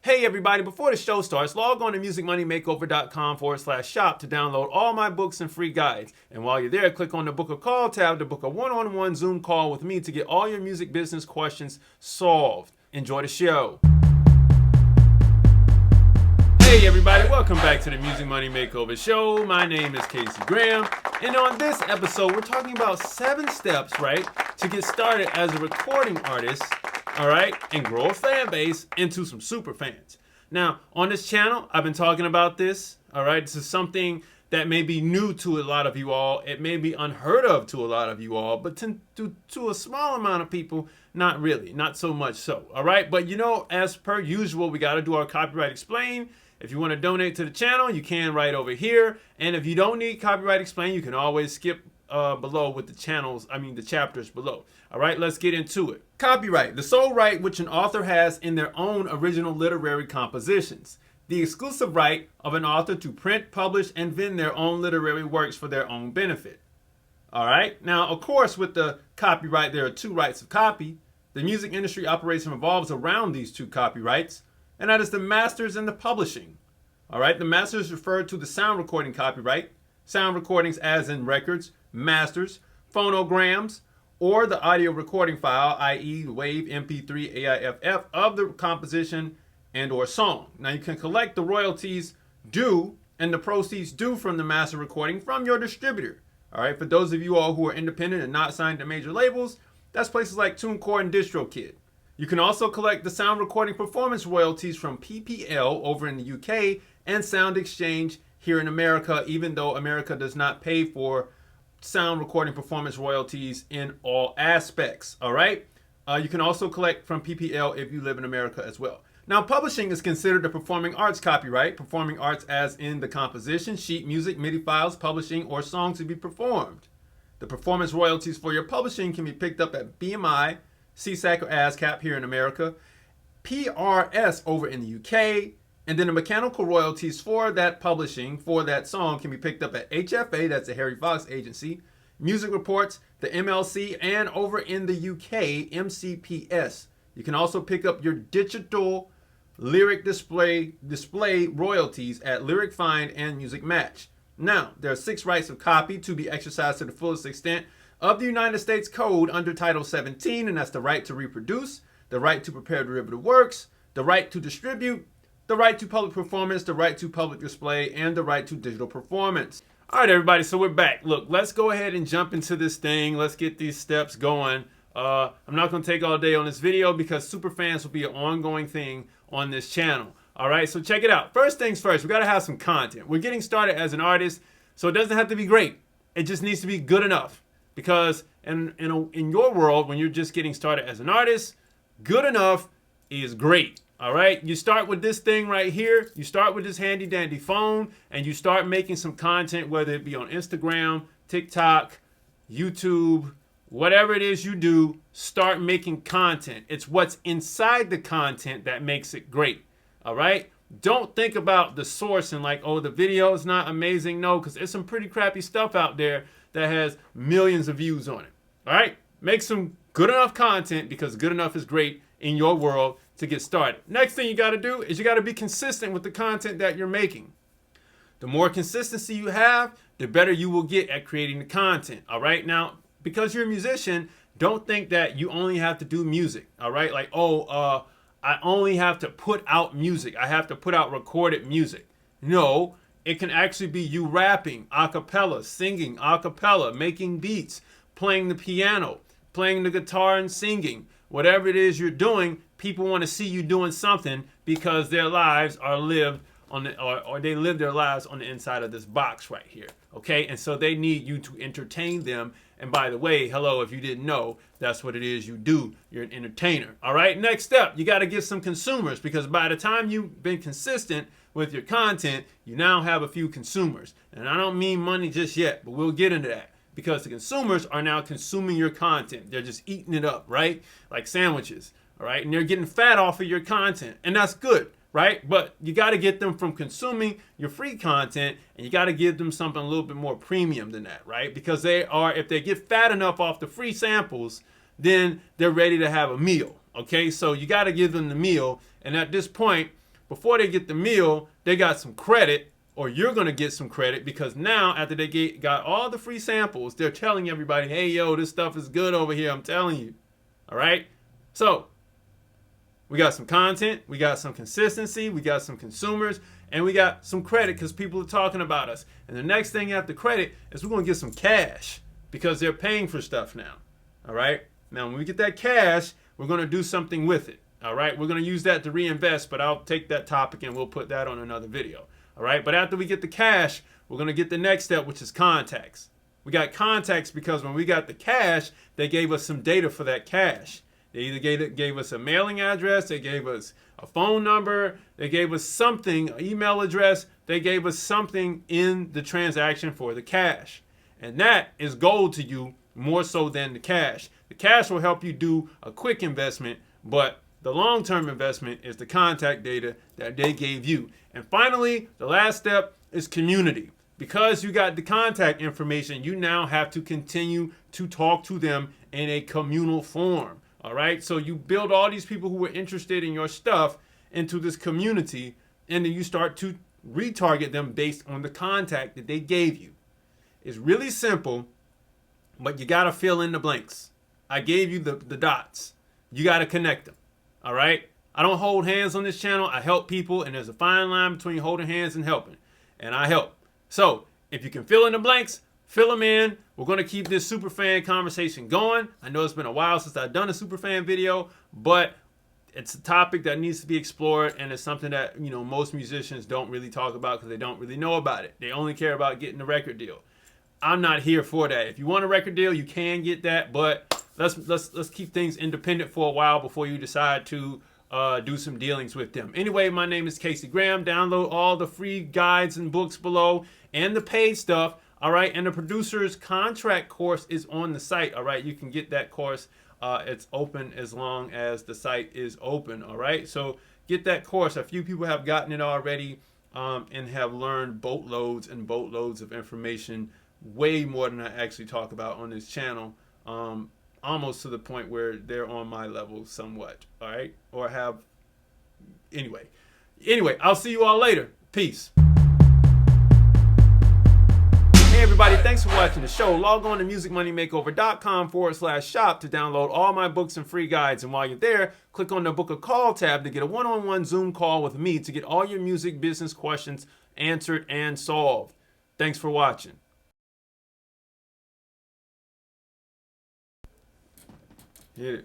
Hey everybody, before the show starts, log on to musicmoneymakeover.com/shop to download all my books and free guides. And while you're there, click on the book a call tab to book a one-on-one Zoom call with me to get all your music business questions solved. Enjoy the show. Hey everybody, welcome back to the Music Money Makeover Show. My name is Casey Graham, and on this episode, we're talking about 7 steps, right, to get started as a recording artist, all right, and grow a fan base into some super fans. Now, on this channel, I've been talking about this, all right? This is something that may be new to a lot of you all. It may be unheard of to a lot of you all, but to a small amount of people, not really, not so much so, all right? But you know, as per usual, we got to do our copyright explain. If you want to donate to the channel, you can right over here. And if you don't need copyright explain, you can always skip below with the chapters below. All right, let's get into it. Copyright, the sole right which an author has in their own original literary compositions. The exclusive right of an author to print, publish, and vend their own literary works for their own benefit. All right, now, of course, with the copyright, there are 2 rights of copy. The music industry operates and revolves around these 2 copyrights, and that is the masters and the publishing. All right, the masters refer to the sound recording copyright, sound recordings as in records, masters, phonograms, or the audio recording file, i.e. WAV, MP3, AIFF of the composition and or song. Now you can collect the royalties due and the proceeds due from the master recording from your distributor. All right, for those of you all who are independent and not signed to major labels, that's places like TuneCore and DistroKid. You can also collect the sound recording performance royalties from PPL over in the UK and Sound Exchange here in America, even though America does not pay for sound recording performance royalties in all aspects. All right. You can also collect from PPL if you live in America as well. Now, publishing is considered a performing arts copyright. Performing arts as in the composition, sheet music, MIDI files, publishing, or songs to be performed. The performance royalties for your publishing can be picked up at BMI, CSAC, or ASCAP here in America, PRS over in the UK, and then the mechanical royalties for that publishing, for that song, can be picked up at HFA, that's the Harry Fox agency, Music Reports, the MLC, and over in the UK, MCPS. You can also pick up your digital lyric display royalties at Lyric Find and Music Match. Now, there are 6 rights of copy to be exercised to the fullest extent of the United States Code under Title 17, and that's the right to reproduce, the right to prepare derivative works, the right to distribute, the right to public performance, the right to public display, and the right to digital performance. All right, everybody, so we're back. Look, let's go ahead and jump into this thing. Let's get these steps going. I'm not going to take all day on this video because Superfans will be an ongoing thing on this channel. All right, so check it out. First things first, we got to have some content. We're getting started as an artist, so it doesn't have to be great. It just needs to be good enough. Because in your world, when you're just getting started as an artist, good enough is great. All right, you start with this thing right here. You start with this handy dandy phone and you start making some content, whether it be on Instagram, TikTok, YouTube, whatever it is you do, start making content. It's what's inside the content that makes it great. All right, don't think about the source and like, oh, the video is not amazing. No, because there's some pretty crappy stuff out there that has millions of views on it. All right, make some good enough content because good enough is great in your world to get started. Next thing you got to do is you got to be consistent with the content that you're making. The more consistency you have, the better you will get at creating the content. All right, now because you're a musician, don't think that you only have to do music. All right, like, oh, I only have to put out music. I have to put out recorded music. No, it can actually be you rapping a cappella, singing a cappella, making beats, playing the piano, playing the guitar and singing. Whatever it is you're doing, people want to see you doing something because their lives are lived on the, or they live their lives on the inside of this box right here. Okay, and so they need you to entertain them. And by the way, hello, if you didn't know, that's what it is you do. You're an entertainer. All right, next step, you got to get some consumers because by the time you've been consistent with your content, you now have a few consumers. And I don't mean money just yet, but we'll get into that. Because the consumers are now consuming your content. They're just eating it up, right? Like sandwiches, all right? And they're getting fat off of your content. And that's good, right? But you got to get them from consuming your free content and you got to give them something a little bit more premium than that, right? Because if they get fat enough off the free samples, then they're ready to have a meal, okay? So you got to give them the meal. And at this point, before they get the meal, they got some credit, or you're going to get some credit, because now after they got all the free samples, they're telling everybody, hey, yo, this stuff is good over here. I'm telling you. All right. So we got some content, we got some consistency, we got some consumers, and we got some credit because people are talking about us. And the next thing after credit is we're going to get some cash because they're paying for stuff now. All right. Now, when we get that cash, we're going to do something with it. All right. We're going to use that to reinvest, but I'll take that topic and we'll put that on another video. All right. But after we get the cash, we're going to get the next step, which is contacts. We got contacts because when we got the cash, they gave us some data for that cash. They either gave us a mailing address, they gave us a phone number, they gave us something, an email address, they gave us something in the transaction for the cash. And that is gold to you more so than the cash. The cash will help you do a quick investment, but the long-term investment is the contact data that they gave you. And finally, the last step is community. Because you got the contact information, you now have to continue to talk to them in a communal form. All right. So you build all these people who are interested in your stuff into this community, and then you start to retarget them based on the contact that they gave you. It's really simple, but you got to fill in the blanks. I gave you the dots. You got to connect them. All right. I don't hold hands on this channel. I help people, and there's a fine line between holding hands and helping. And I help. So if you can fill in the blanks, fill them in. We're going to keep this superfan conversation going. I know it's been a while since I've done a superfan video, but it's a topic that needs to be explored, and it's something that, you know, most musicians don't really talk about because they don't really know about it. They only care about getting a record deal. I'm not here for that. If you want a record deal, you can get that, but let's keep things independent for a while before you decide to do some dealings with them. Anyway, my name is Casey Graham. Download all the free guides and books below and the paid stuff. All right. And the producer's contract course is on the site. All right. You can get that course. It's open as long as the site is open. All right. So get that course. A few people have gotten it already and have learned boatloads and boatloads of information, way more than I actually talk about on this channel. Almost to the point where they're on my level somewhat, all right? Or have, anyway, I'll see you all later. Peace. Hey everybody, thanks for watching the show. Log on to musicmoneymakeover.com/shop to download all my books and free guides. And while you're there, click on the book a call tab to get a one-on-one Zoom call with me to get all your music business questions answered and solved. Thanks for watching. Hit it.